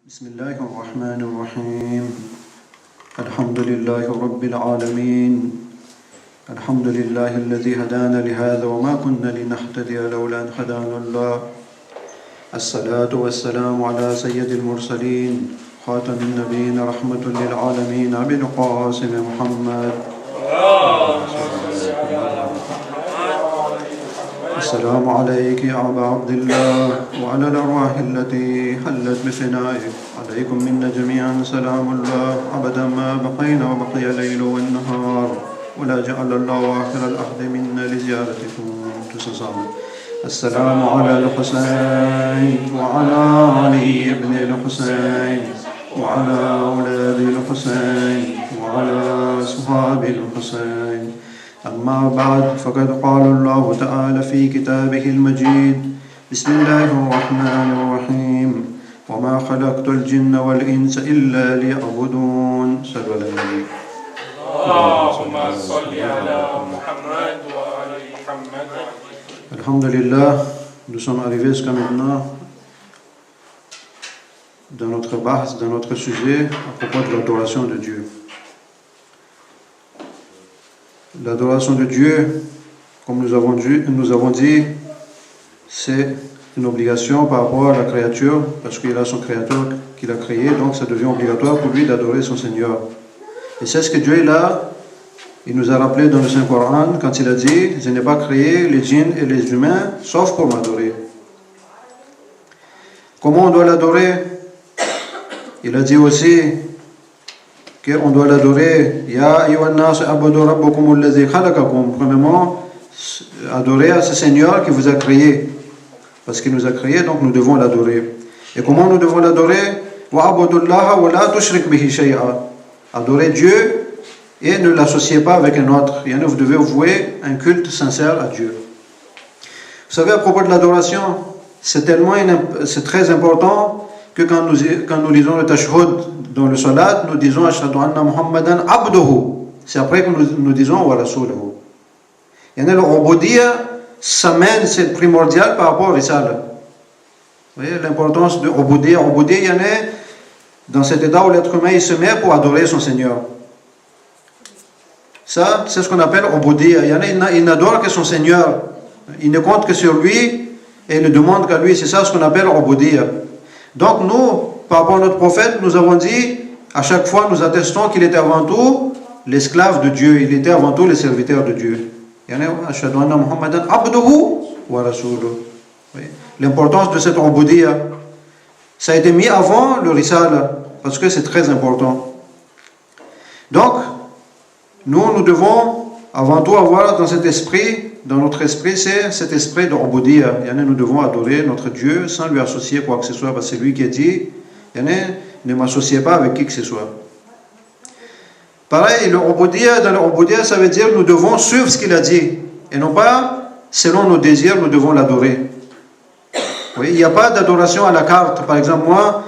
بسم الله الرحمن الرحيم الحمد لله رب العالمين الحمد لله الذي هدانا لهذا وما كنا لنهتدي لولا أن هدانا الله الصلاة والسلام على سيد المرسلين خاتم النبيين رحمة للعالمين أبي القاسم محمد السلام عليك يا أبا عبد الله وعلى الأرواح التي حلت بفنائك عليكم منا جميعا سلام الله أبدا ما بقينا وبقي الليل والنهار ولا جعل الله آخر العهد منا لزيارتكم تسصام السلام على الحسين وعلى علي بن الحسين وعلى أولاد الحسين وعلى أصحاب الحسين أما بعد فقد قال الله تعالى في كتابه المجيد بسم الله الرحمن الرحيم وما خلقت الجن والإنس إلا ليعبدون صلى الله عليه وسلم اللهم صل على محمد وآل محمد. Alhamdulillah, nous sommes arrivés jusqu'à maintenant dans notre bahs, dans notre sujet à propos de l'adoration de Dieu. L'adoration de Dieu, comme nous avons dit, c'est une obligation par rapport à la créature, parce qu'il a son créateur qu'il a créé, donc ça devient obligatoire pour lui d'adorer son Seigneur. Et c'est ce que Dieu il nous a rappelé dans le Saint-Coran quand il a dit « Je n'ai pas créé les djinns et les humains sauf pour m'adorer ». Comment on doit l'adorer? Il a dit aussi qu'on doit l'adorer. Ya ayyuhan nas abudu rabbakum alladhi khalaqakum. Premièrement, adorer à ce Seigneur qui vous a créé. Parce qu'il nous a créé, donc nous devons l'adorer. Et comment nous devons l'adorer? Wa abudullaha wa la tushrik bihi shay'a. Adorer Dieu et ne l'associez pas avec un autre. Vous devez vouer un culte sincère à Dieu. Vous savez, à propos de l'adoration, c'est très important que quand nous lisons le tashahhud dans le salat, nous disons Ashhadu anna Muhammadan abduhu. C'est après que nous disons wa rasuluhu. Le ubudiyya, c'est primordial par rapport au risala. Vous voyez l'importance de ubudiyya. Ubudiyya, dans cet état où l'être humain il se met pour adorer son Seigneur. Ça, c'est ce qu'on appelle ubudiyya. Il n'adore que son Seigneur. Il ne compte que sur lui et il ne demande qu'à lui. C'est ça ce qu'on appelle ubudiyya. Donc nous, par rapport à notre prophète, nous avons dit, à chaque fois nous attestons qu'il était avant tout l'esclave de Dieu, il était avant tout le serviteur de Dieu. Ashhadu anna Muhammadan abduhu wa rasuluhu. L'importance de cette ubudiyya, ça a été mis avant le risala, parce que c'est très important. Donc, nous devons avant tout avoir dans notre esprit, c'est cet esprit de ubudiyya. Nous devons adorer notre Dieu sans lui associer quoi que ce soit, parce que c'est lui qui a dit, ne m'associez pas avec qui que ce soit. Pareil, dans le ubudiyya, ça veut dire nous devons suivre ce qu'il a dit, et non pas, selon nos désirs, nous devons l'adorer. Oui, il n'y a pas d'adoration à la carte. Par exemple, moi,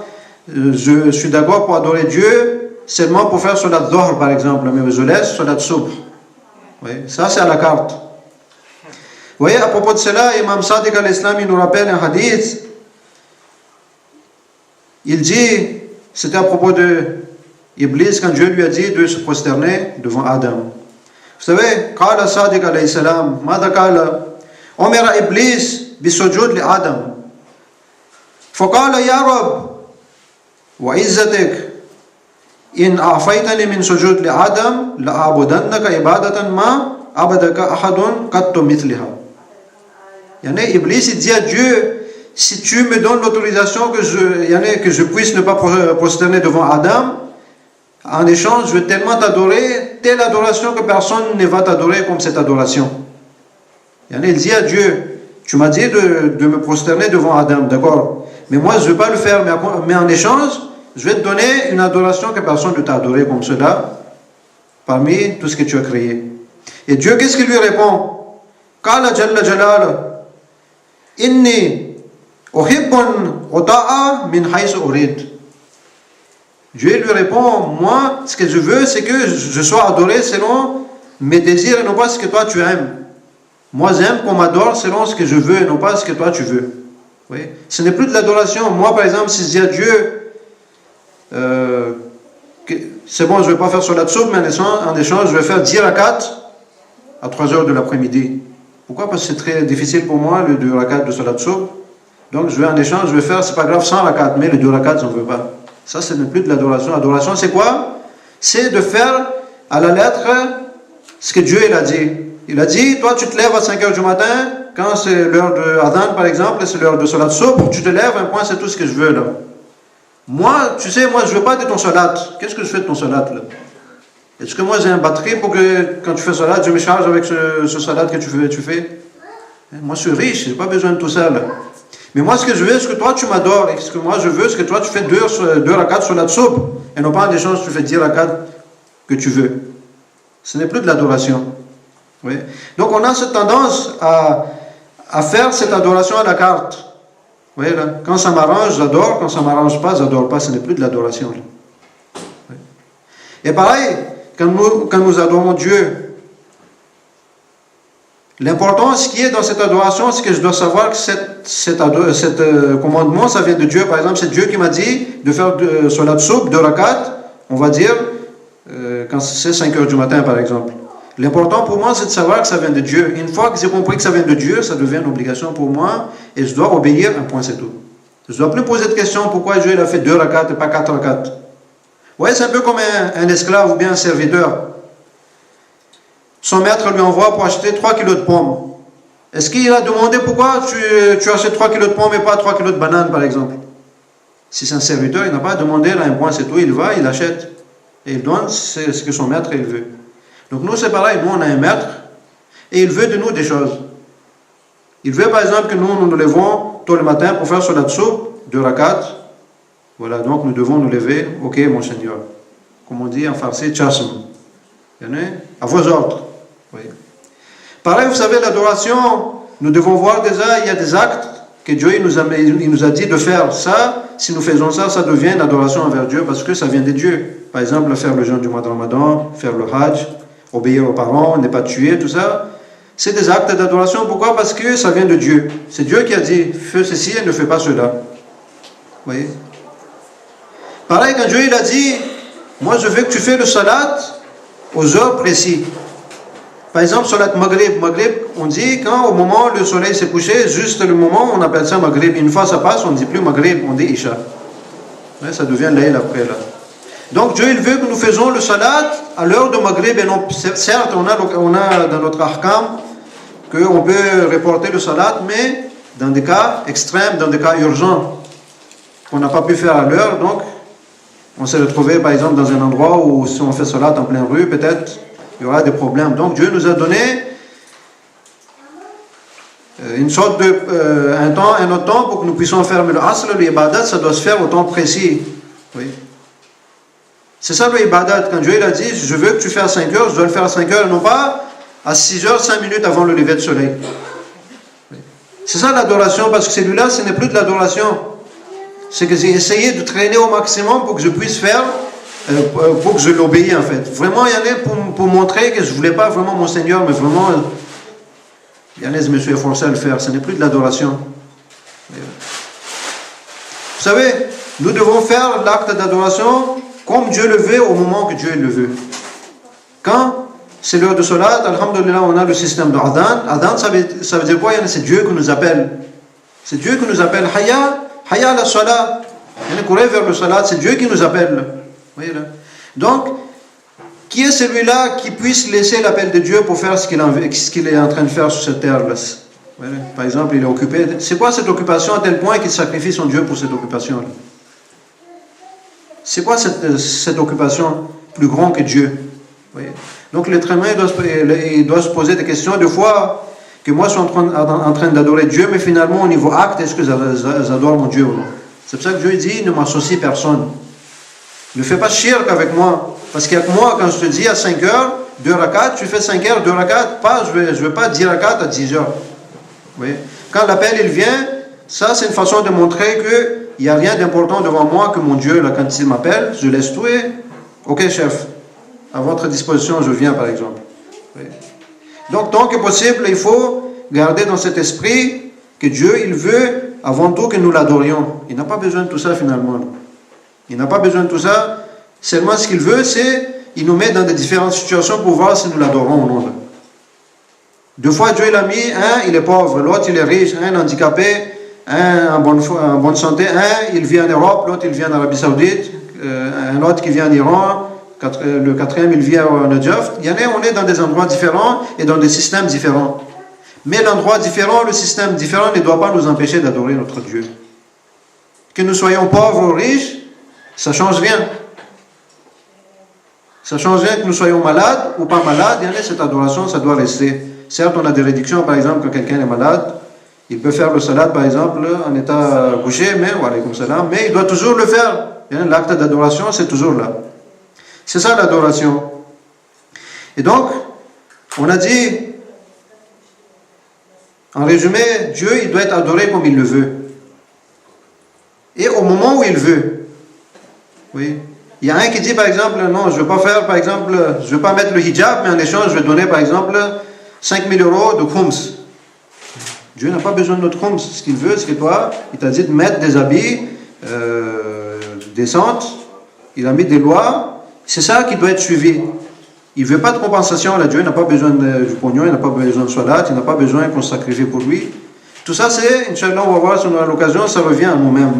je suis d'accord pour adorer Dieu seulement pour faire salat dhuhr, par exemple, mais je laisse salat subh. Oui, ça c'est à la carte. Vous voyez, à propos de cela, Imam Sadiq al-Islam, il nous rappelle un hadith. Il dit, c'était à propos de Iblis, quand Dieu lui a dit de se prosterner devant Adam. Vous savez, Qala Sadiq alayhi salam, Mada Qala, Omera Iblis bisujud li Adam. فقال يا رب وعزتك إن أعفيتني من سجود لآدم لأعبدنك عبادة ما عبدك أحد قط مثلها. Iblis il dit à Dieu, si tu me donnes l'autorisation que je puisse ne pas prosterner devant Adam, en échange je vais tellement t'adorer, telle adoration que personne ne va t'adorer comme cette adoration. Il dit à Dieu, tu m'as dit de me prosterner devant Adam, d'accord, mais moi je ne vais pas le faire, mais en échange je vais te donner une adoration que personne ne t'a adoré comme cela parmi tout ce que tu as créé. Et Dieu, qu'est-ce qu'il lui répond? Qala jalla jalala inni uhibbun uta'a min haythu urid. Dieu lui répond, moi ce que je veux c'est que je sois adoré selon mes désirs et non pas ce que toi tu aimes. Moi j'aime qu'on m'adore selon ce que je veux et non pas ce que toi tu veux. Oui. Ce n'est plus de l'adoration. Moi par exemple, si je dis à Dieu, c'est bon, je ne vais pas faire salat soub, mais en échange, je vais faire 10 rakats à 3 heures de l'après-midi. Pourquoi? Parce que c'est très difficile pour moi, le 2 rakats de salat soub. Donc, en échange, je vais faire, c'est pas grave, 100 rakats, mais le 2 rakats, je n'en veux pas. Ça, ce n'est plus de l'adoration. L'adoration, c'est quoi? C'est de faire à la lettre ce que Dieu il a dit. Il a dit, toi, tu te lèves à 5 heures du matin, quand c'est l'heure de Adhan, par exemple, et c'est l'heure de salat soub, tu te lèves, un point, c'est tout ce que je veux, là. Moi, tu sais, moi, je ne veux pas de ton salat. Qu'est-ce que je fais de ton salat, là? Est-ce que moi, j'ai une batterie pour que, quand tu fais salat, je me charge avec ce salat que tu fais? Moi, je suis riche, je n'ai pas besoin de tout ça, là. Mais moi, ce que je veux, c'est que toi, tu m'adores. Et ce que moi, je veux, c'est que toi, tu fais 2 rakats salat soub. Et non pas en échange, tu fais 10 rakats que tu veux. Ce n'est plus de l'adoration. Oui. Donc, on a cette tendance à faire cette adoration à la carte. Vous voyez, là, quand ça m'arrange, j'adore. Quand ça ne m'arrange pas, j'adore pas. Ce n'est plus de l'adoration. Oui. Et pareil, quand nous adorons Dieu, l'important, ce qui est dans cette adoration, c'est que je dois savoir que cet commandement, ça vient de Dieu. Par exemple, c'est Dieu qui m'a dit de faire salat soub, 2 rakats, on va dire, quand c'est 5 heures du matin, par exemple. L'important pour moi, c'est de savoir que ça vient de Dieu. Une fois que j'ai compris que ça vient de Dieu, ça devient une obligation pour moi, et je dois obéir, un point, c'est tout. Je ne dois plus poser de questions pourquoi Dieu il a fait 2 rakats et pas 4 rakats. Vous voyez, c'est un peu comme un esclave ou bien un serviteur. Son maître lui envoie pour acheter 3 kilos de pommes. Est-ce qu'il a demandé pourquoi tu achètes 3 kilos de pommes et pas 3 kilos de bananes, par exemple? Si c'est un serviteur, il n'a pas demandé, là, un point, c'est tout, il va, il achète. Et il donne ce que son maître, il veut. Donc nous, c'est pareil, nous, on a un maître, et il veut de nous des choses. Il veut, par exemple, que nous levons tôt le matin pour faire salat soub, 2 rakats. Voilà, donc nous devons nous lever. Ok, mon Seigneur. Comme on dit en farsi, tchasm. À vos ordres. Oui. Pareil, vous savez, l'adoration, nous devons voir déjà, il y a des actes que Dieu il nous a dit de faire. Ça, si nous faisons ça, ça devient une adoration envers Dieu parce que ça vient de Dieu. Par exemple, faire le jeûne du mois de Ramadan, faire le hajj, obéir aux parents, ne pas tuer, tout ça. C'est des actes d'adoration. Pourquoi? Parce que ça vient de Dieu. C'est Dieu qui a dit, fais ceci et ne fais pas cela. Vous voyez? Pareil, quand Dieu il a dit, moi je veux que tu fais le salat aux heures précises. Par exemple, salat Maghrib. Maghrib, on dit quand au moment où le soleil s'est couché, juste le moment, on appelle ça Maghrib. Une fois ça passe, on ne dit plus Maghrib, on dit Isha. Ouais, ça devient Layl après là. Donc Dieu il veut que nous faisons le salat à l'heure de Maghrib. Et non, certes, on a dans notre ahkam qu'on peut reporter le salat, mais dans des cas extrêmes, dans des cas urgents, qu'on n'a pas pu faire à l'heure, donc on s'est retrouvé par exemple dans un endroit où si on fait salat en pleine rue, peut-être il y aura des problèmes. Donc Dieu nous a donné une sorte de un autre temps pour que nous puissions faire le asr, l'ibadat, ça doit se faire au temps précis. Oui. C'est ça le ibadat. Quand Dieu il a dit, je veux que tu fasses à 5 heures, je dois le faire à 5 heures, non pas à 6 heures, 5 minutes avant le lever de soleil. Oui. C'est ça l'adoration, parce que celui-là, ce n'est plus de l'adoration. C'est que j'ai essayé de traîner au maximum pour que je puisse faire, pour que je l'obéisse en fait. Vraiment, il y en a pour montrer que je ne voulais pas vraiment mon Seigneur, mais vraiment, il y en a, je me suis efforcé à le faire. Ce n'est plus de l'adoration. Vous savez, nous devons faire l'acte d'adoration comme Dieu le veut, au moment que Dieu le veut. Quand c'est l'heure de salat, alhamdulillah, on a le système de Adhan. Adhan, ça veut dire quoi? C'est Dieu qui nous appelle. C'est Dieu qui nous appelle. Hayya la salat. Courir vers le salat, c'est Dieu qui nous appelle. Voyez là. Donc, qui est celui-là qui puisse laisser l'appel de Dieu pour faire ce qu'il est en train de faire sur cette terre-là? Par exemple, il est occupé. C'est quoi cette occupation à tel point qu'il sacrifie son Dieu pour cette occupation-là? C'est quoi cette occupation plus grande que Dieu? Voyez. Donc l'être humain il doit se poser des questions. Des fois, que moi je suis en train d'adorer Dieu, mais finalement au niveau acte, est-ce que j'adore mon Dieu ou non? C'est pour ça que Dieu dit, ne m'associe personne. Ne fais pas shirk avec moi. Parce qu'avec moi, quand je te dis à 5 heures, 2 rakats, tu fais 5 heures, 2 rakats, pas, je veux pas 10 rakats à 10 heures. Vous voyez? Quand l'appel il vient, ça c'est une façon de montrer que il n'y a rien d'important devant moi que mon Dieu, là, quand il m'appelle, je laisse tout et ok chef, à votre disposition, je viens par exemple. Oui. Donc tant que possible, il faut garder dans cet esprit que Dieu, il veut avant tout que nous l'adorions. Il n'a pas besoin de tout ça finalement. Il n'a pas besoin de tout ça. Seulement ce qu'il veut, c'est il nous met dans des différentes situations pour voir si nous l'adorons ou non. Deux fois, Dieu l'a mis, un, il est pauvre, l'autre, il est riche, un handicapé, un en bonne santé, un, il vit en Europe, l'autre, il vit en Arabie Saoudite, un autre qui vit en Iran, le quatrième, il vit en Égypte. Il y en a, on est dans des endroits différents et dans des systèmes différents. Mais l'endroit différent, le système différent ne doit pas nous empêcher d'adorer notre Dieu. Que nous soyons pauvres ou riches, ça ne change rien. Ça ne change rien que nous soyons malades ou pas malades. Il y en a, cette adoration, ça doit rester. Certes, on a des réductions, par exemple, quand quelqu'un est malade, il peut faire le salat, par exemple, en état couché, mais il doit toujours le faire. L'acte d'adoration, c'est toujours là. C'est ça l'adoration. Et donc, on a dit, en résumé, Dieu, il doit être adoré comme il le veut. Et au moment où il veut. Oui. Il y a un qui dit, par exemple, non, je ne veux pas faire, par exemple, je ne veux pas mettre le hijab, mais en échange, je vais donner, par exemple, 5 000 € de khums. Dieu n'a pas besoin de notre khums. Ce qu'il veut, c'est que toi, il t'a dit de mettre des habits décentes. Il a mis des lois. C'est ça qui doit être suivi. Il ne veut pas de compensation. Là, Dieu n'a pas besoin du pognon, il n'a pas besoin de salat, il n'a pas besoin qu'on se sacrifie pour lui. Tout ça, c'est, Inch'Allah, on va voir si on a l'occasion, ça revient à nous-mêmes.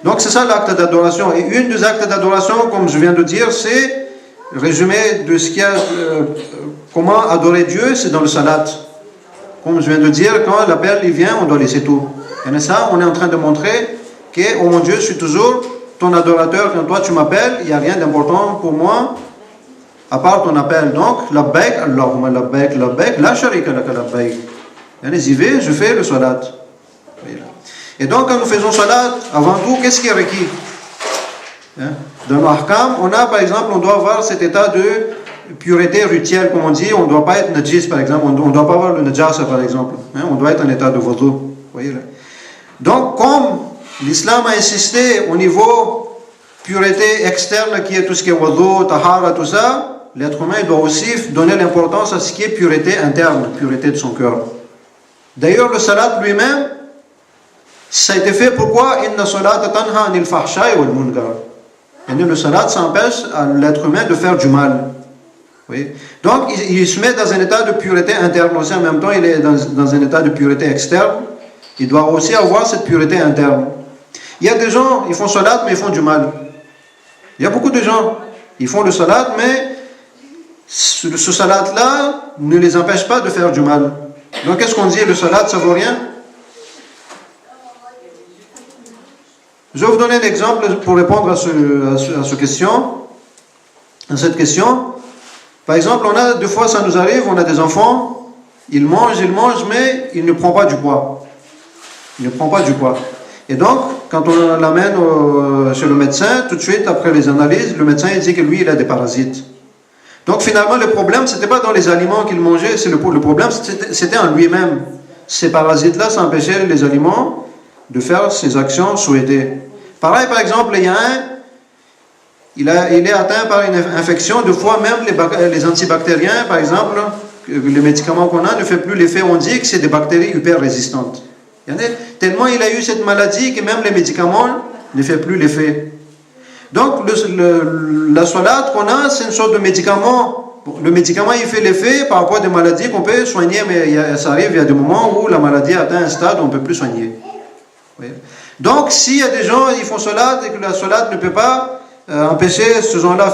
Donc, c'est ça l'acte d'adoration. Et une des actes d'adoration, comme je viens de dire, c'est résumé de ce qu'il y a. Comment adorer Dieu, c'est dans le salat. Comme je viens de dire, quand l'appel il vient, on doit laisser tout. Et ça, on est en train de montrer que, oh mon Dieu, je suis toujours ton adorateur. Quand toi tu m'appelles, il n'y a rien d'important pour moi à part ton appel. Donc, labbaik, Allahumma labbaik, labbaik, la sharika laka labbaik. J'y vais, je fais le salat. Et donc, quand nous faisons salat, avant tout, qu'est-ce qui est requis? Dans nos ahkam, on a, par exemple, on doit avoir cet état de pureté rituelle, comme on dit. On ne doit pas être najis, par exemple. On ne doit pas avoir le najasa, par exemple. On doit être en état de wudu. Donc, comme l'islam a insisté au niveau pureté externe, qui est tout ce qui est wudu, tahara, tout ça, l'être humain doit aussi donner l'importance à ce qui est pureté interne, pureté de son cœur. D'ailleurs, le salat lui-même, ça a été fait pourquoi? Inna salata tanha anil fahsha'i wal munkar. Le salat, ça empêche à l'être humain de faire du mal. Oui. Donc, il se met dans un état de pureté interne aussi. En même temps, il est dans un état de pureté externe. Il doit aussi avoir cette pureté interne. Il y a des gens, ils font salat, mais ils font du mal. Il y a beaucoup de gens, ils font le salat, mais ce salat-là ne les empêche pas de faire du mal. Donc, qu'est-ce qu'on dit? Le salat, ça vaut rien? Je vais vous donner un exemple pour répondre à cette question. Par exemple, des fois ça nous arrive, on a des enfants, ils mangent, mais ils ne prennent pas du poids. Ils ne prennent pas du poids. Et donc, quand on l'amène chez le médecin, tout de suite, après les analyses, le médecin il dit que lui, il a des parasites. Donc finalement, le problème, ce n'était pas dans les aliments qu'il mangeait, le problème, c'était en lui-même. Ces parasites-là, ça empêchait les aliments de faire ses actions souhaitées. Pareil, par exemple, il y a il est atteint par une infection, des fois même les antibactériens, par exemple, les médicaments qu'on a ne font plus l'effet, on dit que c'est des bactéries hyper résistantes. Tellement il a eu cette maladie que même les médicaments ne font plus l'effet. Donc la salat qu'on a, c'est une sorte de médicament. Le médicament il fait l'effet par rapport à des maladies qu'on peut soigner, mais ça arrive, il y a des moments où la maladie atteint un stade où on ne peut plus soigner. Oui. Donc s'il y a des gens qui font salat et que la salat ne peut pas empêcher ces gens-là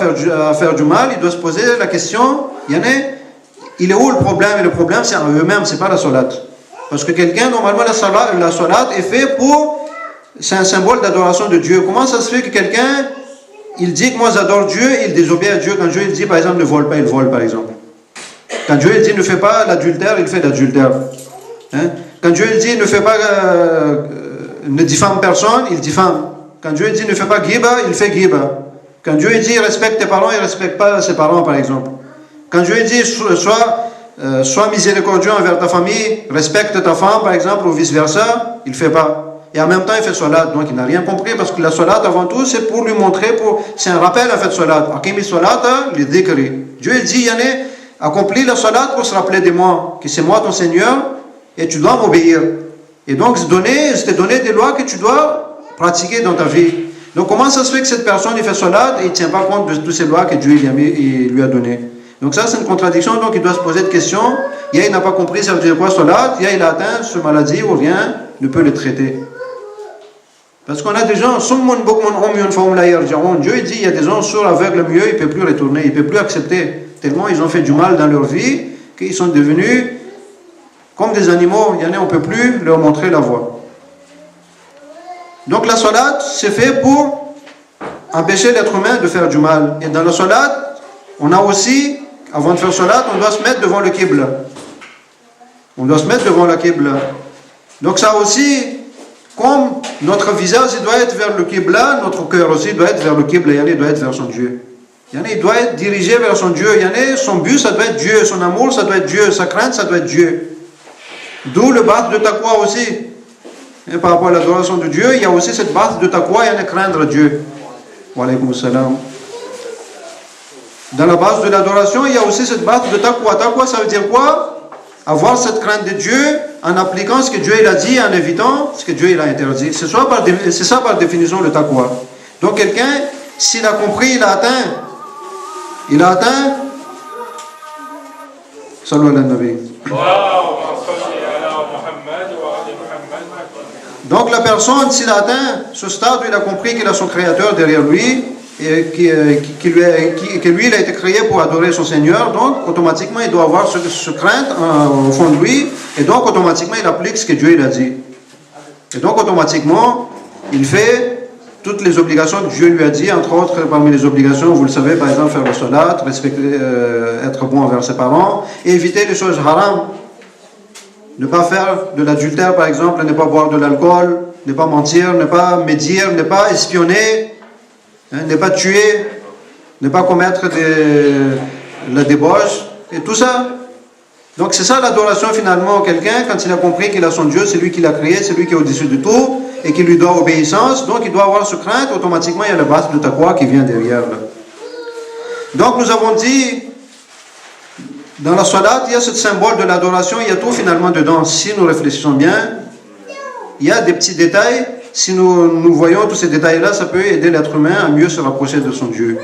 à faire du mal, il doit se poser la question, il est où le problème? Et le problème c'est en eux-mêmes, c'est pas la salat. Parce que quelqu'un, normalement la salat est fait c'est un symbole d'adoration de Dieu. Comment ça se fait que quelqu'un, il dit que moi j'adore Dieu, il désobéit à Dieu quand Dieu il dit par exemple ne vole pas, il vole par exemple. Quand Dieu il dit ne fais pas l'adultère, il fait l'adultère. Quand Dieu il dit ne fais pas, ne diffame personne, il diffame. Quand Dieu dit ne fais pas ghiba, il fait ghiba. Quand Dieu dit respecte tes parents, il ne respecte pas ses parents par exemple. Quand Dieu dit sois miséricordieux envers ta famille, respecte ta femme par exemple ou vice versa, il ne fait pas. Et en même temps il fait salat, donc il n'a rien compris parce que la salat avant tout c'est pour lui montrer, c'est un rappel en fait salat. Aqimi salata li dhikri. Dieu il dit accomplis la salat pour se rappeler de moi, que c'est moi ton Seigneur et tu dois m'obéir. Et donc je t'ai donné des lois que tu dois pratiquer dans ta vie. Donc comment ça se fait que cette personne il fait salat et il ne tient pas compte de toutes ces lois que Dieu il lui a données? Donc ça c'est une contradiction, donc il doit se poser des questions. Il n'a pas compris ça veut dire quoi salat, il a atteint ce maladie ou rien ne peut le traiter. Parce qu'on a des gens, Dieu il dit il y a des gens sourds, aveugles, mieux, il ne peut plus retourner, il ne peut plus accepter. Tellement ils ont fait du mal dans leur vie qu'ils sont devenus comme des animaux. Il y en a, on ne peut plus leur montrer la voie. Donc la salat, c'est fait pour empêcher l'être humain de faire du mal. Et dans la salat, on a aussi, avant de faire salat, on doit se mettre devant le qibla. On doit se mettre devant la qibla. Donc ça aussi, comme notre visage il doit être vers le qibla, notre cœur aussi doit être vers le qibla, il doit être vers son Dieu. Il doit être dirigé vers son Dieu. Son but, ça doit être Dieu. Son amour, ça doit être Dieu. Sa crainte, ça doit être Dieu. D'où le bât de taqwa aussi. Et par rapport à l'adoration de Dieu, il y a aussi cette base de taqwa, il y a craindre Dieu. Wa alaykum salam. Dans la base de l'adoration, il y a aussi cette base de taqwa. Taqwa, ça veut dire quoi? Avoir cette crainte de Dieu en appliquant ce que Dieu il a dit, en évitant ce que Dieu il a interdit. C'est ça par définition le taqwa. Donc quelqu'un, s'il a compris, il a atteint. Salut ala nabi. Donc la personne, s'il a atteint ce stade où il a compris qu'il a son Créateur derrière lui et que lui il a été créé pour adorer son Seigneur, donc automatiquement il doit avoir ce crainte au fond de lui et donc automatiquement il applique ce que Dieu il a dit. Et donc automatiquement il fait toutes les obligations que Dieu lui a dit, entre autres parmi les obligations, vous le savez, par exemple faire le salat, respecter, être bon envers ses parents et éviter les choses haram. Ne pas faire de l'adultère, par exemple, ne pas boire de l'alcool, ne pas mentir, ne pas médire, ne pas espionner, ne pas tuer, ne pas commettre la débauche, et tout ça. Donc c'est ça l'adoration finalement. Quelqu'un, quand il a compris qu'il a son Dieu, c'est lui qui l'a créé, c'est lui qui est au-dessus de tout, et qui lui doit obéissance, donc il doit avoir ce crainte, automatiquement il y a le bas de taqwa qui vient derrière. Donc nous avons dit, dans la salat, il y a ce symbole de l'adoration, il y a tout finalement dedans. Si nous réfléchissons bien, il y a des petits détails. Si nous voyons tous ces détails-là, ça peut aider l'être humain à mieux se rapprocher de son Dieu.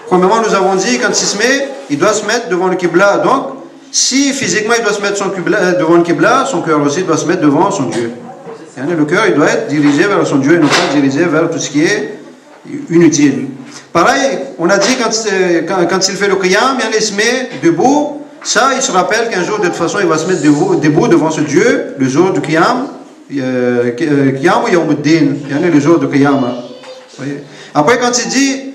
Premièrement, nous avons dit, quand il se met, il doit se mettre devant le qibla. Donc, si physiquement il doit se mettre devant le qibla, son cœur aussi doit se mettre devant son Dieu. Le cœur, il doit être dirigé vers son Dieu et non pas dirigé vers tout ce qui est inutile. Pareil, on a dit, quand il fait le qiyam, il se met debout. Ça, il se rappelle qu'un jour, de toute façon, il va se mettre debout devant ce Dieu, le jour du Qiyam, Qiyam ou Yawmuddin, le jour du Qiyam. Après, quand il dit,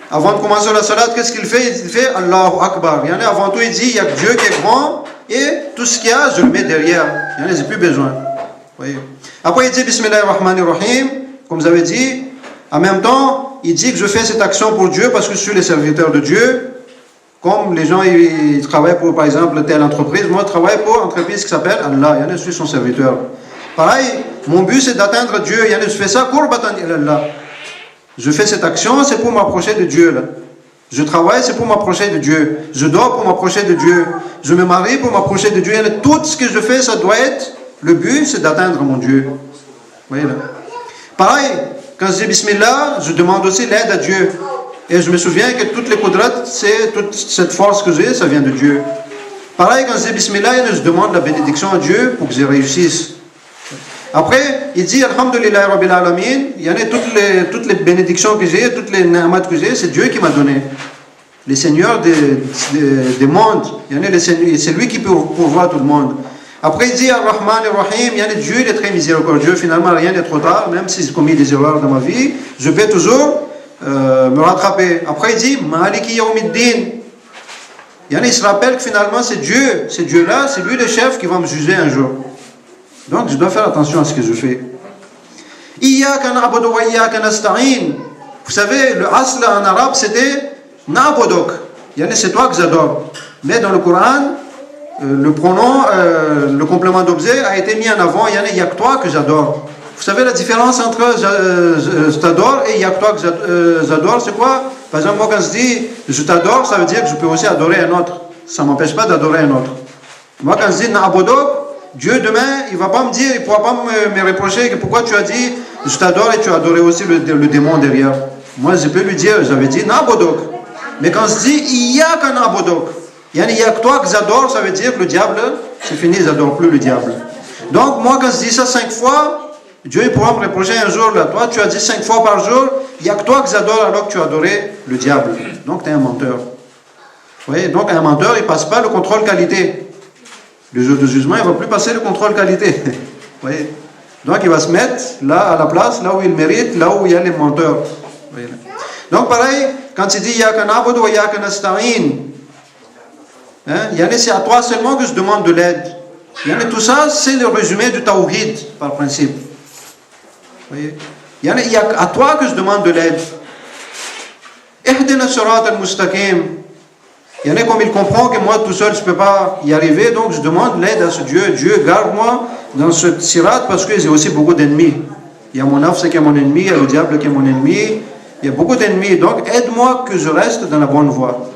avant de commencer la salat, qu'est-ce qu'il fait? Il fait Allahu Akbar. Avant tout, il dit, il y a Dieu qui est grand, et tout ce qu'il y a, je le mets derrière. J'ai plus besoin. Après, il dit Bismillahirrahmanirrahim, comme vous avez dit. En même temps, il dit que je fais cette action pour Dieu parce que je suis le serviteur de Dieu. Comme les gens ils travaillent pour, par exemple, telle entreprise, moi je travaille pour une entreprise qui s'appelle Allah, je suis son serviteur. Pareil, mon but c'est d'atteindre Dieu, je fais ça qurbatan ilallah. Je fais cette action, c'est pour m'approcher de Dieu. Là. Je travaille, c'est pour m'approcher de Dieu. Je dors pour m'approcher de Dieu. Je me marie pour m'approcher de Dieu. Tout ce que je fais, ça doit être, le but c'est d'atteindre mon Dieu. Vous voyez là. Pareil, quand je dis Bismillah, je demande aussi l'aide à Dieu. Et je me souviens que toutes les quadrates, c'est toute cette force que j'ai, ça vient de Dieu. Pareil, quand je dis Bismillah, je demande la bénédiction à Dieu pour que je réussisse. Après, il dit Alhamdulillah Rabbil Alamin, il y en a toutes les bénédictions que j'ai, toutes les na'mat que j'ai, c'est Dieu qui m'a donné. Les seigneurs des mondes, c'est lui qui peut pourvoir tout le monde. Après, il dit Ar-Rahman Ar-Rahim, il y en a Dieu, il est très miséricordieux, finalement rien n'est trop tard, même si j'ai commis des erreurs dans ma vie, je peux toujours me rattraper. Après il dit Maliki Yawmiddin. Il se rappelle que finalement c'est Dieu-là, c'est lui le chef qui va me juger un jour. Donc je dois faire attention à ce que je fais. Iyyaka na'budu wa iyyaka nasta'in. Vous savez, le asl en arabe c'était na'buduk. C'est toi que j'adore. Mais dans le Coran, le pronom, le complément d'objet a été mis en avant. Il n'y a que toi que j'adore. Vous savez la différence entre je t'adore et il y a que toi que j'adore, c'est quoi? Par exemple, moi quand je dis je t'adore, ça veut dire que je peux aussi adorer un autre. Ça ne m'empêche pas d'adorer un autre. Moi quand je dis na'buduk, Dieu demain, il ne va pas me dire, il ne pourra pas me reprocher que pourquoi tu as dit je t'adore et tu adorais aussi le démon derrière. Moi, je peux lui dire, j'avais dit Nabodok. Mais quand je dis Iyaka Nabodok, il n'y a que toi que j'adore, ça veut dire que le diable, c'est fini, ils n'adorent plus le diable. Donc, moi, quand je dis ça 5 fois, Dieu il pourra me reprocher un jour, là, toi, tu as dit 5 fois par jour, il n'y a que toi que j'adore alors que tu adorais le diable. Donc, tu es un menteur. Vous voyez, donc un menteur, il ne passe pas le contrôle qualité. Le jour de jugement, il ne va plus passer le contrôle qualité. Vous voyez? Donc il va se mettre là à la place, là où il mérite, là où il y a les menteurs. Vous voyez? Donc pareil, quand il dit Yaka na'budu wa yaka nasta'in, c'est à toi seulement que je demande de l'aide. Tout ça, c'est le résumé du tawhid, par principe. Vous voyez? Il y a à toi que je demande de l'aide. Ihdina sirat al-mustaqim. Comme il comprend que moi tout seul je ne peux pas y arriver, donc je demande l'aide à ce Dieu. Dieu, garde-moi dans ce sirat parce que j'ai aussi beaucoup d'ennemis. Il y a mon nafs qui est mon ennemi, il y a le diable qui est mon ennemi, il y a beaucoup d'ennemis, donc aide-moi que je reste dans la bonne voie.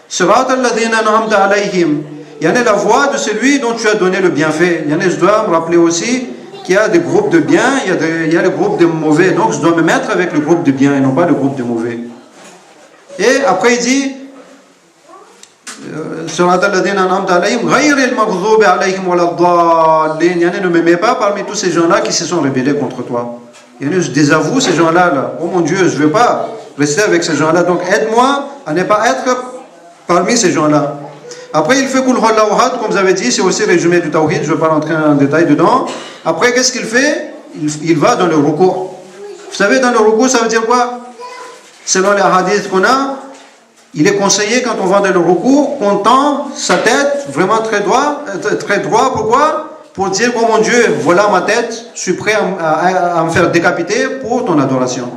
Sirat alladhina an'amta alayhim. La voie de celui dont tu as donné le bienfait. Je dois me rappeler aussi qu'il y a des groupes de biens, il y a le groupe de mauvais, donc je dois me mettre avec le groupe de biens et non pas le groupe de mauvais. Et après il dit ne me mets pas parmi tous ces gens-là qui se sont rebellés contre toi. Je désavoue ces gens-là. Oh mon Dieu, je ne veux pas rester avec ces gens-là. Donc aide-moi à ne pas être parmi ces gens-là. Après, il fait Kul Huwallahu Ahad, comme vous avez dit, c'est aussi résumé du Tawhid, je ne vais pas rentrer en détail dedans. Après, qu'est-ce qu'il fait? Il va dans le ruku'. Vous savez, dans le ruku', ça veut dire quoi? Selon les hadiths qu'on a, il est conseillé quand on va dans le ruku', qu'on tend sa tête vraiment très droit. Pourquoi? Pour dire, oh mon Dieu, voilà ma tête, je suis prêt à me faire décapiter pour ton adoration.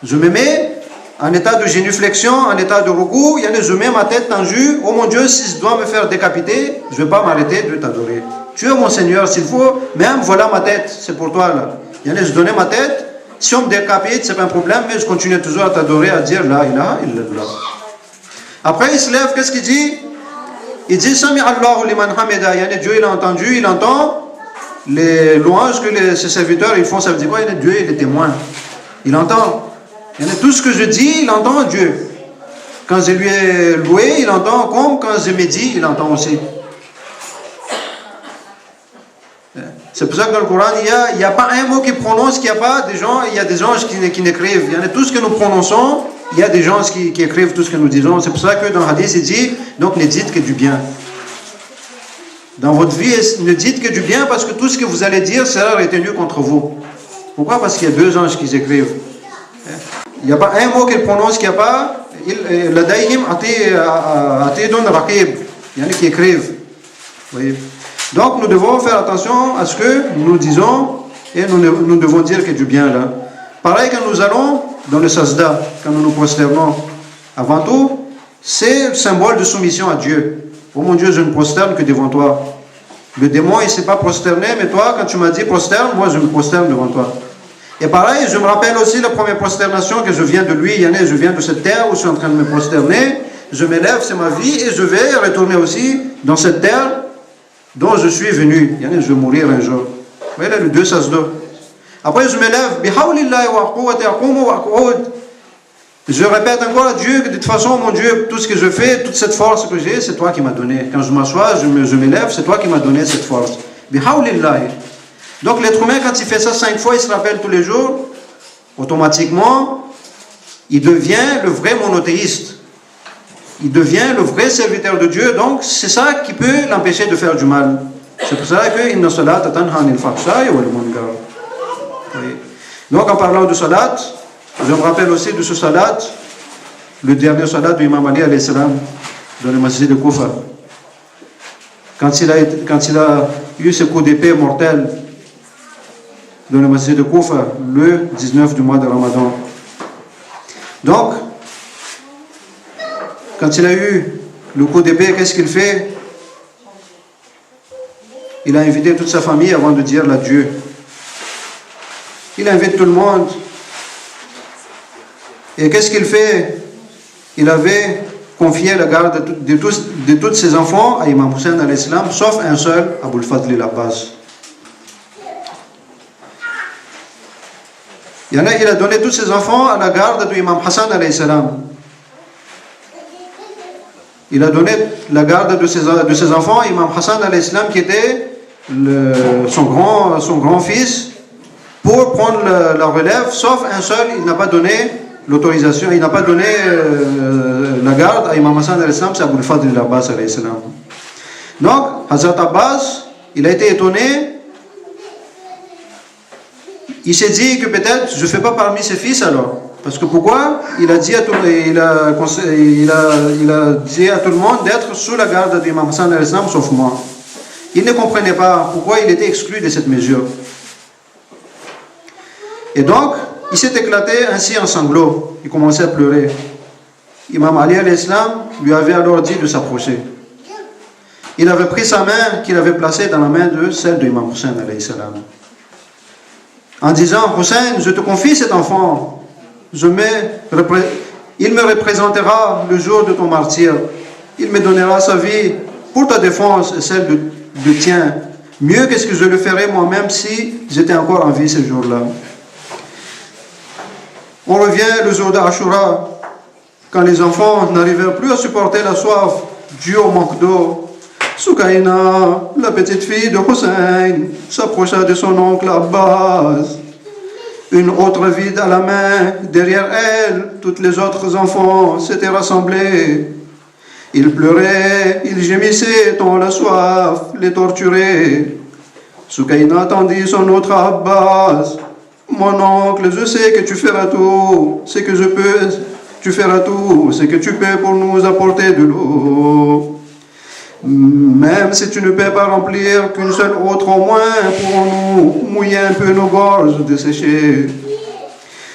Je me mets en état de génuflexion, en état de ruku', je mets ma tête tendue, oh mon Dieu, si je dois me faire décapiter, je ne vais pas m'arrêter de t'adorer. Tu es mon Seigneur, s'il faut, même voilà ma tête, c'est pour toi là. Je donnais ma tête. Si on me décapite, ce n'est pas un problème, mais je continue toujours à t'adorer, à dire La ilaha illallah. Après, il se lève, qu'est-ce qu'il dit? Il dit Sami Allahu liman hamida. Dieu, il a entendu, il entend les louanges que ses serviteurs ils font. Ça veut dire quoi? Dieu, il est témoin. Il entend. Tout ce que je dis, il entend Dieu. Quand je lui ai loué, il entend, comme quand je médite, il entend aussi. C'est pour ça que dans le Coran, il n'y a pas un mot qui prononce qu'il n'y a pas des gens, il y a des anges qui n'écrivent. Tout ce que nous prononçons, il y a des gens qui écrivent tout ce que nous disons. C'est pour ça que dans le hadith, il dit, donc ne dites que du bien. Dans votre vie, ne dites que du bien parce que tout ce que vous allez dire sera retenu contre vous. Pourquoi? Parce qu'il y a 2 anges qui écrivent. Il n'y a pas un mot qu'il prononce qu'il n'y a pas. Ladaihim atidun raqib. Il y en a qui écrivent. Vous voyez? Donc nous devons faire attention à ce que nous disons et nous devons dire que du bien là. Pareil quand nous allons dans le sajda, quand nous nous prosternons, avant tout, c'est le symbole de soumission à Dieu. Oh mon Dieu, je ne prosterne que devant toi. Le démon, il ne s'est pas prosterné, mais toi, quand tu m'as dit prosterne, moi je me prosterne devant toi. Et pareil, je me rappelle aussi la première prosternation que je viens de lui, je viens de cette terre où je suis en train de me prosterner, je m'élève, c'est ma vie, et je vais retourner aussi dans cette terre dont je suis venu. Je vais mourir un jour. Vous voyez là, le 2 sajda. Après, je m'élève. Je répète encore à Dieu que de toute façon, mon Dieu, tout ce que je fais, toute cette force que j'ai, c'est toi qui m'as donné. Quand je m'assois, je m'élève, c'est toi qui m'as donné cette force. Donc l'être humain, quand il fait ça 5 fois, il se rappelle tous les jours, automatiquement, il devient le vrai monothéiste. Il devient le vrai serviteur de Dieu, donc c'est ça qui peut l'empêcher de faire du mal. C'est pour ça que Inna salata tanha anil fahsha'i wal munkar. Donc en parlant de salat, je me rappelle aussi de ce salat, le dernier salat de Imam Ali alayhi salam, dans le masjid de Koufa. Quand il a eu ce coup d'épée mortel dans le masjid de Koufa, le 19 du mois de Ramadan. Donc, quand il a eu le coup d'épée, qu'est-ce qu'il fait? Il a invité toute sa famille avant de dire l'adieu. Il invite tout le monde. Et qu'est-ce qu'il fait? Il avait confié la garde de tous ses enfants à Imam Hussein alayhi salam, sauf un seul, Abul Fadl al-Abbas. Il y en a, il a donné tous ses enfants à la garde de l'imam Hassan alayhi salam. Il a donné la garde de ses enfants, Imam Hassan alayhi salam, qui était son grand fils, pour prendre la relève, sauf un seul, il n'a pas donné l'autorisation, il n'a pas donné la garde à Imam Hassan alayhi salam, c'est Abu al-Fadl al-Abbas alayhi salam. Donc, Hazrat Abbas, il a été étonné. Il s'est dit que peut-être je ne fais pas parmi ses fils alors. Parce que pourquoi? Il a dit à tout le monde d'être sous la garde d'Imam Hassan alayhi salam, sauf moi. Il ne comprenait pas pourquoi il était exclu de cette mesure. Et donc, il s'est éclaté ainsi en sanglots. Il commençait à pleurer. Imam Ali alayhi salam lui avait alors dit de s'approcher. Il avait pris sa main qu'il avait placée dans la main de celle de Imam Hussein alayhi salam, en disant: Hussein, je te confie cet enfant. Il me représentera le jour de ton martyre. Il me donnera sa vie pour ta défense et celle de tien. Mieux que ce que je le ferais moi-même si j'étais encore en vie ce jour-là. On revient le jour d'Ashura, quand les enfants n'arrivèrent plus à supporter la soif due au manque d'eau. Soukaina, la petite fille de Hussein, s'approcha de son oncle Abbas, une autre vide à la main. Derrière elle, tous les autres enfants s'étaient rassemblés. Ils pleuraient, ils gémissaient tant la soif les torturait. Soukaina tendit son autre à Abbas. Mon oncle, je sais que tu feras tout ce que je peux. Tu feras tout ce que tu peux pour nous apporter de l'eau. Même si tu ne peux pas remplir qu'une seule autre, au moins pourrons-nous mouiller un peu nos gorges desséchées.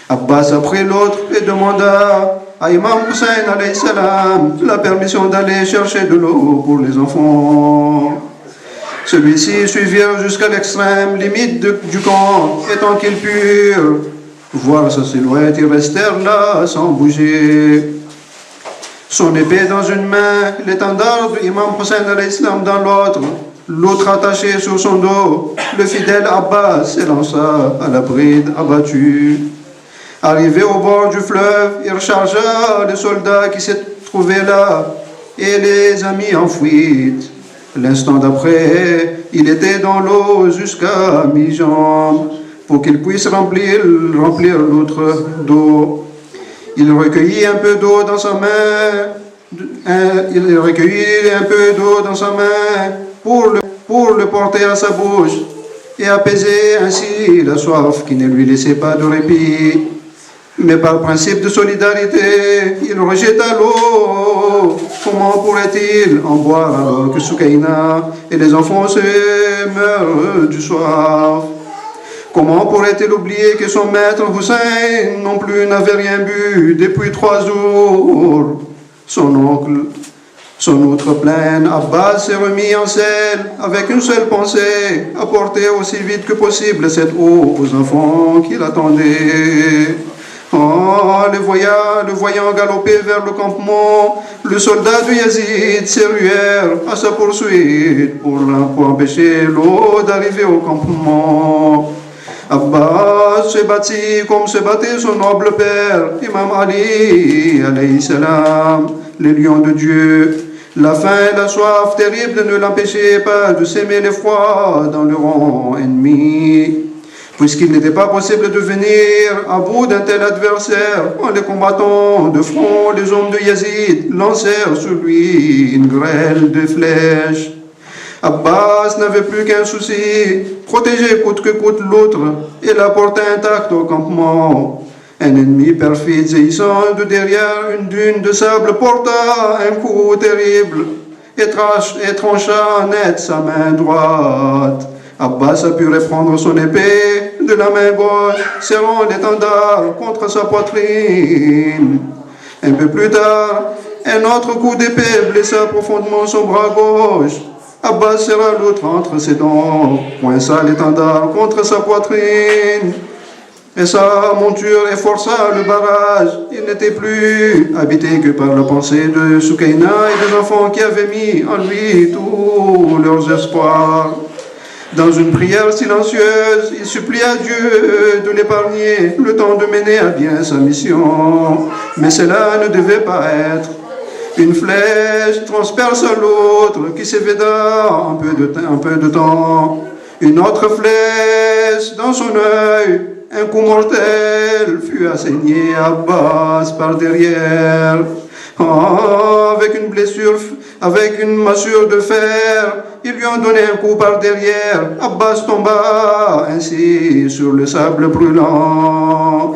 Abbas a pris l'autre et demanda à Imam Hussein alayhi salam la permission d'aller chercher de l'eau pour les enfants. Celui-ci suivirent jusqu'à l'extrême limite du camp, et tant qu'ils purent voir sa silhouette, ils restèrent là sans bouger. Son épée dans une main, l'étendard de Imam Hussein alayhi salam dans l'autre attaché sur son dos, le fidèle Abbas s'élança à la bride abattu. Arrivé au bord du fleuve, il rechargea les soldats qui se trouvaient là et les a mis en fuite. L'instant d'après, il était dans l'eau jusqu'à mi-jambe pour qu'il puisse remplir l'autre d'eau. Il recueillit un peu d'eau dans sa main. Il recueillit un peu d'eau dans sa main pour le porter à sa bouche et apaiser ainsi la soif qui ne lui laissait pas de répit. Mais par principe de solidarité, il rejeta l'eau. Comment pourrait-il en boire alors que Soukaina et les enfants se meurent du soif? Comment pourrait-il oublier que son maître Hussein non plus n'avait rien bu depuis 3 jours? Son outre pleine, Abbas s'est remis en selle avec une seule pensée, apporter aussi vite que possible cette eau aux enfants qui l'attendaient. Oh, le voyant galoper vers le campement, le soldat de Yazid s'est ruèrent à sa poursuite pour empêcher l'eau d'arriver au campement. Abbas se battit comme se battait son noble père, Imam Ali alayhi salam, le lion de Dieu. La faim et la soif terrible ne l'empêchaient pas de s'aimer l'effroi dans le rang ennemi. Puisqu'il n'était pas possible de venir à bout d'un tel adversaire, en les combattant de front, les hommes de Yazid lancèrent sur lui une grêle de flèches. Abbas n'avait plus qu'un souci, protéger coûte que coûte l'autre et la porter intacte au campement. Un ennemi perfide jaillissant de derrière une dune de sable porta un coup terrible et trancha net sa main droite. Abbas a pu reprendre son épée de la main gauche, serrant l'étendard contre sa poitrine. Un peu plus tard, un autre coup d'épée blessa profondément son bras gauche. Abbas serra l'autre entre ses dents, coinça l'étendard contre sa poitrine, et sa monture efforça le barrage. Il n'était plus habité que par la pensée de Soukaina et des enfants qui avaient mis en lui tous leurs espoirs. Dans une prière silencieuse, il supplie à Dieu de l'épargner le temps de mener à bien sa mission. Mais cela ne devait pas être. Une flèche transperça l'autre qui s'évada en peu de temps. Une autre flèche dans son œil, un coup mortel fut asséné à Abbas par derrière. Avec une massure de fer, ils lui ont donné un coup par derrière. Abbas tomba ainsi sur le sable brûlant.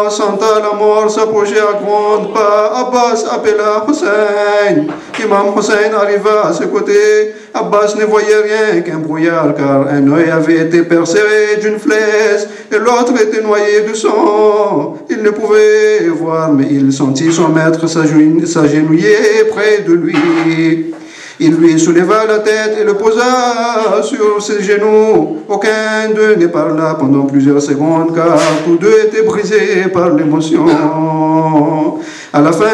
Sentant la mort s'approcher à grands pas, Abbas appela Hussein. Imam Hussein arriva à ses côtés. Abbas ne voyait rien qu'un brouillard, car un œil avait été percé d'une flèche et l'autre était noyé de sang. Il ne pouvait voir, mais il sentit son maître s'agenouiller près de lui. Il lui souleva la tête et le posa sur ses genoux. Aucun d'eux ne parla pendant plusieurs secondes, car tous deux étaient brisés par l'émotion. À la fin,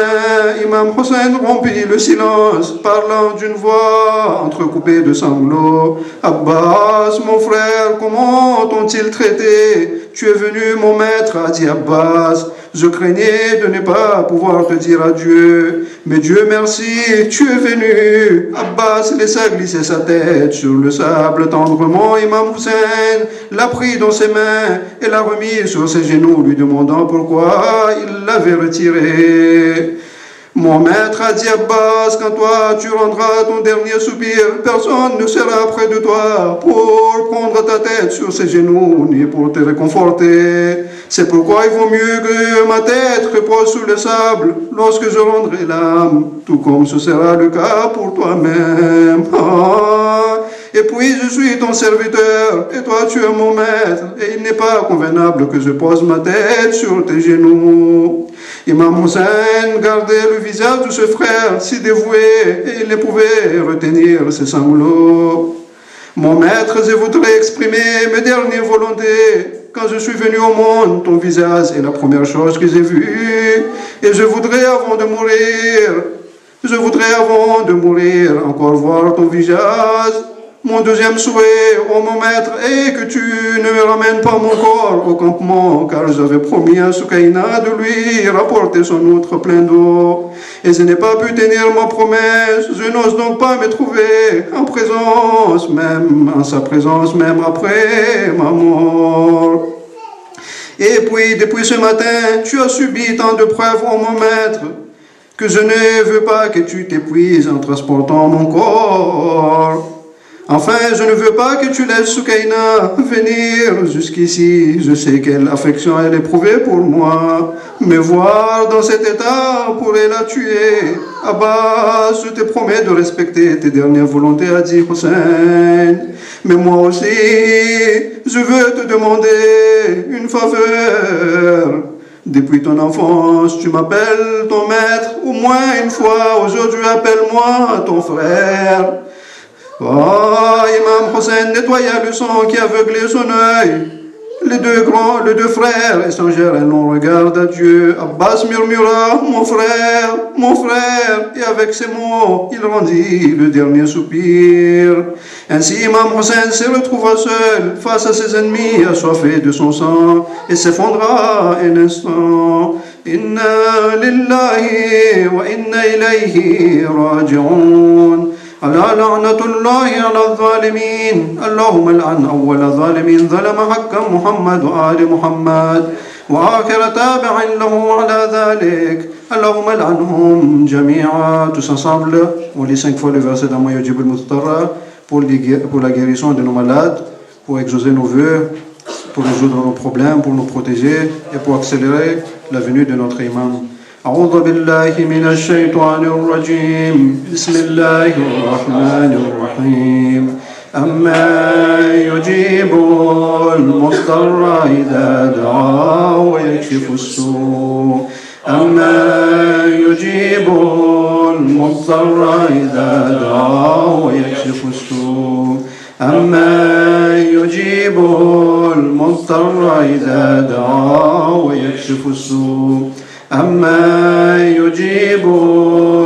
Imam Hussein rompit le silence, parlant d'une voix entrecoupée de sanglots. « Abbas, mon frère, comment t'ont-ils traité? Tu es venu, mon maître, a dit Abbas. Je craignais de ne pas pouvoir te dire adieu, mais Dieu merci, tu es venu. » Abbas laissa glisser sa tête sur le sable tendrement. Imam Hussein l'a pris dans ses mains et l'a remis sur ses genoux, lui demandant pourquoi il l'avait retiré. « Mon maître a dit Abbas, quand toi tu rendras ton dernier soupir, personne ne sera près de toi pour prendre ta tête sur ses genoux, ni pour te réconforter. C'est pourquoi il vaut mieux que ma tête repose sous le sable lorsque je rendrai l'âme, tout comme ce sera le cas pour toi-même. Et puis je suis ton serviteur, et toi tu es mon maître, et il n'est pas convenable que je pose ma tête sur tes genoux. » Imam Hussein gardait le visage de ce frère si dévoué, et il ne pouvait retenir ses sanglots. « Mon maître, je voudrais exprimer mes dernières volontés. Quand je suis venu au monde, ton visage est la première chose que j'ai vue, et je voudrais avant de mourir encore voir ton visage. Mon deuxième souhait, ô mon maître, est que tu ne me ramènes pas mon corps au campement, car j'avais promis à Soukaina de lui rapporter son outre plein d'eau. Et je n'ai pas pu tenir ma promesse. Je n'ose donc pas me trouver en sa présence, même après ma mort. Et puis, depuis ce matin, tu as subi tant de preuves, ô mon maître, que je ne veux pas que tu t'épuises en transportant mon corps. Enfin, je ne veux pas que tu laisses Soukaina venir jusqu'ici. Je sais quelle affection elle éprouvait pour moi. Me voir dans cet état pourrait la tuer. Abbas, je te promets de respecter tes dernières volontés, a dit Hussein. Mais moi aussi, je veux te demander une faveur. Depuis ton enfance, tu m'appelles ton maître au moins une fois. Aujourd'hui, appelle-moi ton frère. Imam Hussein nettoya le sang qui aveuglait son œil. Les deux frères échangèrent un long regard d'adieu. Abbas murmura, mon frère, et avec ces mots, il rendit le dernier soupir. Ainsi, Imam Hussein se retrouva seul face à ses ennemis assoiffés de son sang et s'effondra un instant. Inna lillahi wa inna ilayhi raji'un. ألا لعنة الله على الظالمين اللهم لعن أول ظالم ظلم حق محمد وآل محمد وآخر تابع له على ذلك اللهم لعنهم جميعا. Tous ensemble, on lit 5 fois le verset d'Amma Yujib al-Muttara pour la guérison de nos malades, pour exaucer nos vœux, pour résoudre nos problèmes, pour nous protéger et pour accélérer la venue de notre imam. أعوذ بالله من الشيطان الرجيم بسم الله الرحمن الرحيم أما يجيب المضطر إذا دعاه ويكشف السوء أما يجيب المضطر إذا دعاه ويكشف السوء أما يجيب المضطر إذا دعاه ويكشف السوء أما يجيب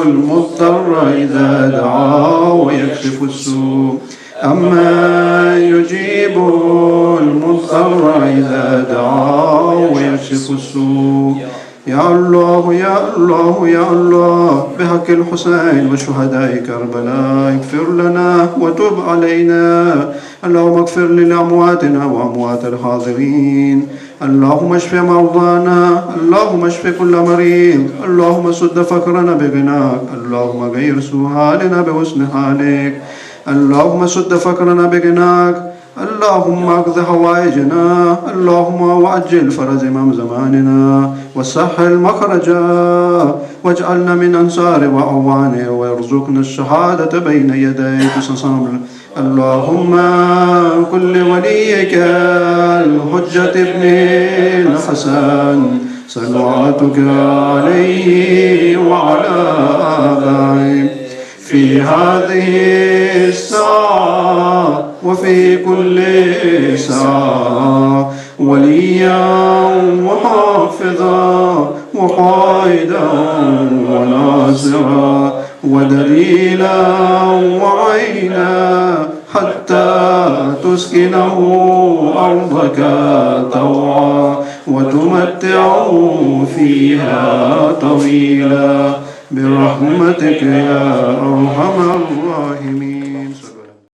المضطر إذا دعاه ويكشف السوء أما يجيب المضطر إذا دعاه ويكشف السوء. يا الله يا الله يا الله، بحق الحسين وشهداء كربلاء اغفر لنا وتب علينا. اللهم اغفر لأمواتنا وأموات الحاضرين. اللهم اشف مرضانا، اللهم اشف كل مريض. اللهم سد فقرنا بغناك، اللهم غير سوء حالنا بحسن حالك. اللهم سد فقرنا بغناك، اللهم اقض حوائجنا، اللهم وعجل فرج امام زماننا وسهل مخرجا، واجعلنا من انصار واعوانه، وارزقنا الشهاده بين يديك. اللهم كل وليك الحجة ابن الحسن صلواتك عليه وعلى آبائه في هذه الساعة وفي كل ساعة، وليا وحافظا وقائدا وناصرا ودليلا وعينا، حتى تسكنه أرضك طوعا وتمتعه فيها طويلا برحمتك يا أرحم الراحمين.